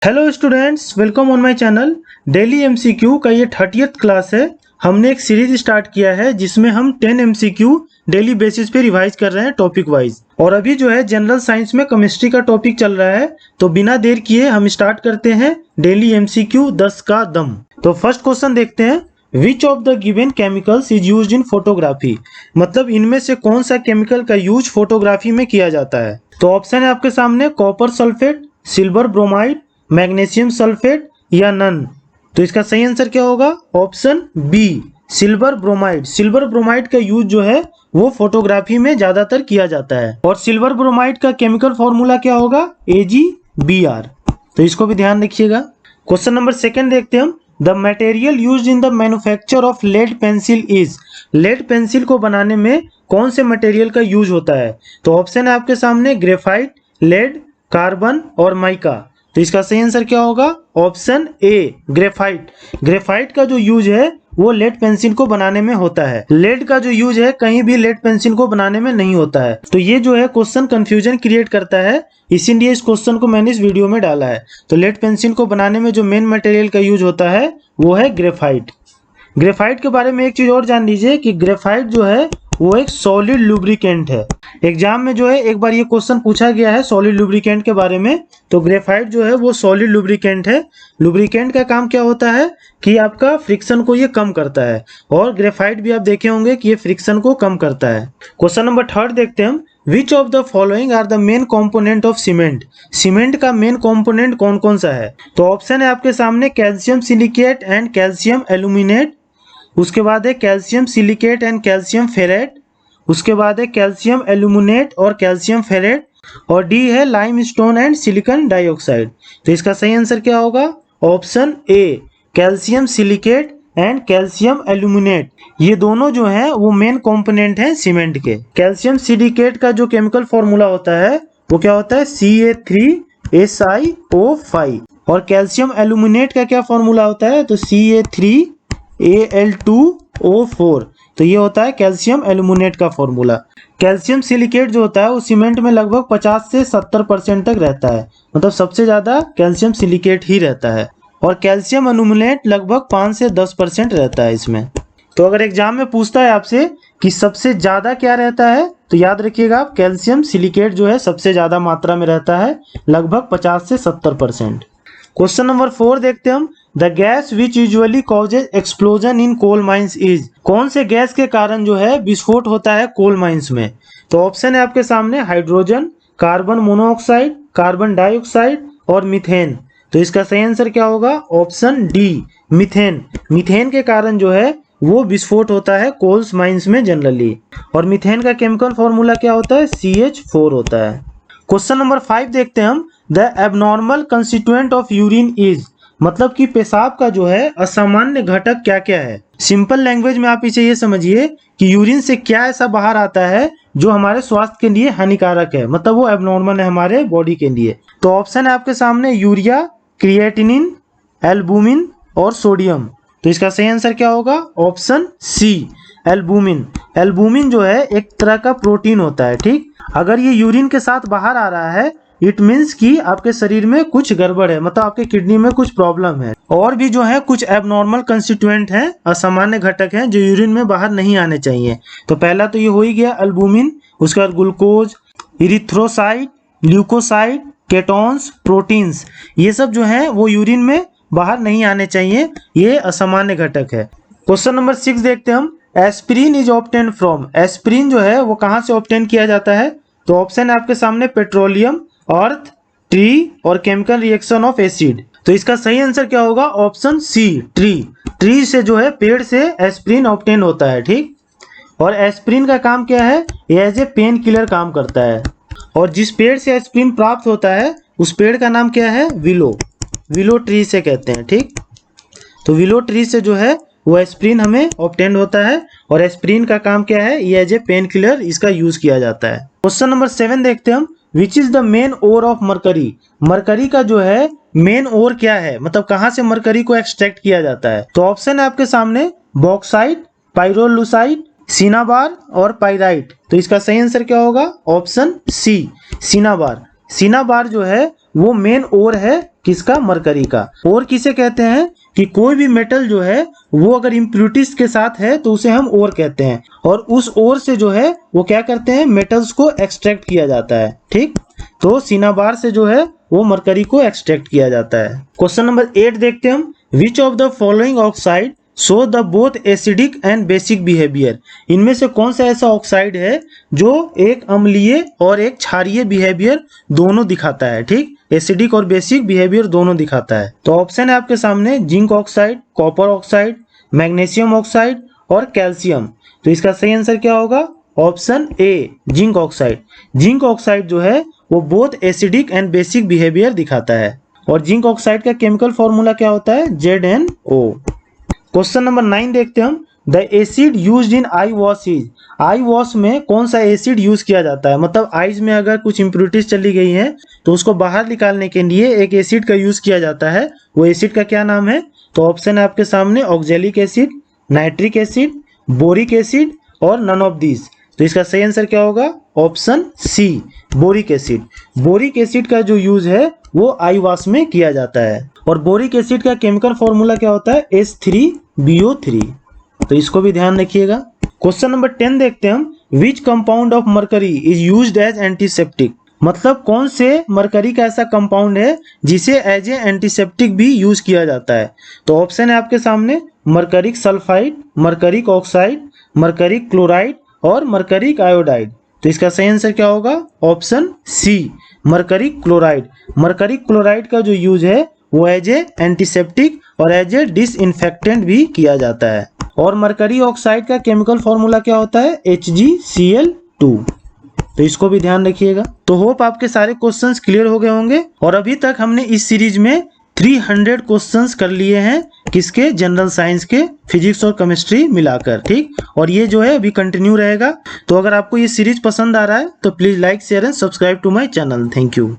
Hello students, welcome on my channel. Daily MCQ का ये 30th class है। हमने एक सीरीज स्टार्ट किया है जिसमें हम 10 एमसीक्यू डेली बेसिस पे रिवाइज कर रहे हैं टॉपिक वाइज। और अभी जो है जनरल साइंस में केमिस्ट्री का टॉपिक चल रहा है, तो बिना देर किए हम स्टार्ट करते हैं डेली एमसीक्यू 10 का दम। तो फर्स्ट क्वेश्चन देखते हैं, विच of the given chemicals is used in photography. मतलब इनमें से कौन सा केमिकल का यूज फोटोग्राफी में किया जाता है। तो ऑप्शन है आपके सामने, copper sulphate, silver bromide, magnesium sulphate या नन। तो इसका सही आंसर क्या होगा? Option B, silver bromide. Silver bromide का यूज जो है वो फोटोग्राफी में ज्यादातर किया जाता है। और सिल्वर ब्रोमाइड का केमिकल फॉर्मूला क्या होगा? AgBr। तो इसको भी ध्यान रखिएगा। क्वेश्चन नंबर सेकंड देखते हैं हम, the material used in the manufacture of lead pencil is. Lead pencil को बनाने में कौन से मटेरियल का यूज होता है? तो ऑप्शन है आपके सामने, ग्रेफाइट, लेड, कार्बन और माइका। तो इसका सही आंसर क्या होगा? ऑप्शन ए, ग्रेफाइट। ग्रेफाइट का जो यूज है वो लेड पेंसिल को बनाने में होता है। लेड का जो यूज है कहीं भी लेड पेंसिल को बनाने में नहीं होता है। तो ये जो है क्वेश्चन कंफ्यूजन क्रिएट करता है, इसीलिए इस क्वेश्चन को मैंने इस वीडियो में डाला है। तो लेड पेंसिल को बनाने में जो मेन मटेरियल का यूज होता है वो है ग्रेफाइट। ग्रेफाइट के बारे में एक चीज और जान लीजिए कि ग्रेफाइट जो है वो एक सॉलिड लुब्रिकेंट है। एग्जाम में जो है एक बार ये क्वेश्चन पूछा गया है सॉलिड लुब्रिकेंट के बारे में। तो ग्रेफाइट जो है वो सॉलिड लुब्रिकेंट है। लुब्रिकेंट का काम क्या होता है कि आपका फ्रिक्शन को ये कम करता है, और ग्रेफाइट भी आप देखे होंगे कि ये फ्रिक्शन को कम करता है। क्वेश्चन नंबर थर्ड देखते हैं हम, which of the following are the main component of cement. Cement का मेन कॉम्पोनेंट कौन कौन सा है? तो ऑप्शन है आपके सामने, calcium silicate and calcium aluminate, उसके बाद है calcium silicate and calcium ferrite, उसके बाद है कैल्शियम एल्यूमिनेट और कैल्शियम फेरेट, और डी है लाइमस्टोन एंड सिलिकॉन डाइऑक्साइड। तो इसका सही आंसर क्या होगा? Option A, calcium silicate and calcium aluminate. ये दोनों जो हैं वो मेन कंपोनेंट हैं सीमेंट के। कैल्शियम सिलिकेट का जो केमिकल फॉर्मूला होता है वो क्या होता है? Ca3SiO5। और कैल्शियम एल्यूमिनेट का क्या फॉर्मूला होता है? तो Ca3Al2O4। तो ये होता है कैल्शियम एल्यूमिनेट का फॉर्मूला। कैल्शियम सिलिकेट जो होता है वो सीमेंट में लगभग 50 से 70% तक रहता है। मतलब सबसे ज्यादा कैल्शियम सिलिकेट ही रहता है, और कैल्शियम एल्यूमिनेट लगभग 5 से 10% रहता है इसमें। तो अगर एग्जाम में पूछता है आपसे कि सबसे ज्यादा क्या रहता है, तो याद रखिएगा आप, कैल्शियम सिलिकेट जो है सबसे ज्यादा मात्रा में रहता है, लगभग 50 से 70%। क्वेश्चन नंबर 4 देखते हैं हम, the gas which usually causes explosion in coal mines is. कौन से गैस के कारण जो है विस्फोट होता है कोल माइंस में? तो ऑप्शन है आपके सामने, hydrogen, carbon monoxide, carbon dioxide और मीथेन। तो इसका सही आंसर क्या होगा? Option D, methane. मीथेन के कारण जो है वो विस्फोट होता है कोल्स माइंस में जनरली। और मीथेन का केमिकल फॉर्मूला क्या होता है? CH4 होता है। क्वेश्चन नंबर 5 देखते हैं हम, the abnormal constituent of urine is. मतलब कि पेशाब का जो है असामान्य घटक क्या क्या है? सिंपल लैंग्वेज में आप इसे ये समझिए कि यूरिन से क्या ऐसा बाहर आता है जो हमारे स्वास्थ्य के लिए हानिकारक है, मतलब वो एबनॉर्मल है हमारे बॉडी के लिए। तो ऑप्शन है आपके सामने, यूरिया, क्रिएटिनिन, एल्बुमिन और सोडियम। तो इसका सही आंसर क्या होगा? ऑप्शन सी, एल्बुमिन। एल्बुमिन जो है एक तरह का प्रोटीन होता है, ठीक। अगर ये यूरिन के साथ बाहर आ रहा है, इट मीन्स कि आपके शरीर में कुछ गड़बड़ है, मतलब आपके किडनी में कुछ प्रॉब्लम है। और भी जो है कुछ एबनॉर्मल कंस्टिट्यूएंट हैं, असामान्य घटक हैं जो यूरिन में बाहर नहीं आने चाहिए। तो पहला तो ये हो ही गया एल्बुमिन, उसके बाद glucose, erythrocyte, leucocyte, ketones, proteins, ये सब जो है वो यूरिन में बाहर नहीं आने चाहिए, ये असामान्य घटक है। क्वेश्चन नंबर 6 देखते हैं हम, aspirin is obtain from. Aspirin जो है वो कहाँ से ऑब्टेन किया जाता है? तो ऑप्शन है आपके सामने, पेट्रोलियम, अर्थ, ट्री और केमिकल रिएक्शन ऑफ एसिड। तो इसका सही आंसर क्या होगा? ऑप्शन सी, ट्री। ट्री से जो है, पेड़ से एस्पिरिन ऑब्टेन होता है, ठीक। और एस्पिरिन का काम क्या है? ये एज ए पेन किलर काम करता है। और जिस पेड़ से एस्पिरिन प्राप्त होता है उस पेड़ का नाम क्या है? विलो। विलो ट्री से कहते हैं, ठीक। तो विलो ट्री से जो है वो एस्पिरिन हमें ऑब्टेन होता है, और एस्पिरिन का काम क्या है? ये एज ए पेन किलर इसका यूज किया जाता है। क्वेश्चन नंबर 7 देखते हैं हम, which is the main ore of mercury. Mercury का जो है मेन ओर क्या है, मतलब कहाँ से मरकरी को एक्सट्रैक्ट किया जाता है? तो ऑप्शन है आपके सामने, बॉक्साइट, पाइरोलुसाइट, सिनाबार और पाइराइट। तो इसका सही आंसर क्या होगा? ऑप्शन सी, सिनाबार। सिनाबार जो है वो मेन ओर है किसका, मरकरी का। ओर किसे कहते हैं कि कोई भी मेटल जो है वो अगर इम्प्यूरिटीज के साथ है तो उसे हम ओर कहते हैं, और उस ओर से जो है वो क्या करते हैं, मेटल्स को एक्सट्रैक्ट किया जाता है। ठीक, तो सिनाबार से जो है वो मरकरी को एक्सट्रैक्ट किया जाता है। क्वेश्चन नंबर 8 देखते हैं हम। Which of the following oxide show the both acidic and basic behaviour. इनमें से कौन सा ऐसा ऑक्साइड है जो एक अम्लीय और एक क्षारीय बिहेवियर दोनों दिखाता है। ठीक, एसिडिक और बेसिक बिहेवियर दोनों दिखाता है। तो ऑप्शन है आपके सामने zinc oxide, copper oxide, magnesium oxide और कैल्शियम। तो इसका सही आंसर क्या होगा, ऑप्शन ए जिंक ऑक्साइड। जिंक ऑक्साइड जो है वो both acidic and basic behaviour दिखाता है। और जिंक ऑक्साइड का केमिकल फॉर्मूला क्या होता है, ZnO। क्वेश्चन नंबर 9 देखते हैं हम। The acid used in I wash is. I wash में कौन सा एसिड यूज किया जाता है, मतलब आईज में अगर कुछ इंप्योरिटीज चली गई हैं तो उसको बाहर निकालने के लिए एक एसिड का यूज किया जाता है। वो एसिड का क्या नाम है, तो ऑप्शन है आपके सामने oxalic acid, nitric acid, boric acid और नन ऑफ दीज। तो इसका सही आंसर क्या होगा, option C boric acid. Boric acid का जो यूज है वो आई वॉश में किया जाता है। और बोरिक एसिड का केमिकल फॉर्मूला क्या होता है, H3BO3। तो इसको भी ध्यान रखिएगा। क्वेश्चन नंबर 10 देखते हैं हम। Which compound of mercury is used as antiseptic. मतलब कौन से मरकरी का ऐसा कंपाउंड है जिसे एज ए एंटीसेप्टिक भी यूज किया जाता है। तो ऑप्शन है आपके सामने mercuric sulphide, mercuric oxide, mercuric chloride और मरकरिक आयोडाइड। तो इसका सही आंसर क्या होगा, option C mercuric chloride. Mercuric chloride का जो यूज है वो एज ए एंटीसेप्टिक और एज ए डिसइंफेक्टेंट भी किया जाता है। और मरकरी ऑक्साइड का केमिकल फॉर्मूला क्या होता है, HgCl2। तो इसको भी ध्यान रखिएगा। तो होप आपके सारे क्वेश्चंस क्लियर हो गए होंगे। और अभी तक हमने इस सीरीज में 300 क्वेश्चंस कर लिए हैं, किसके, जनरल साइंस के, फिजिक्स और केमिस्ट्री मिलाकर। ठीक, और ये जो है अभी कंटिन्यू रहेगा। तो अगर आपको ये सीरीज पसंद आ रहा है तो please like, share and subscribe to my channel. Thank you.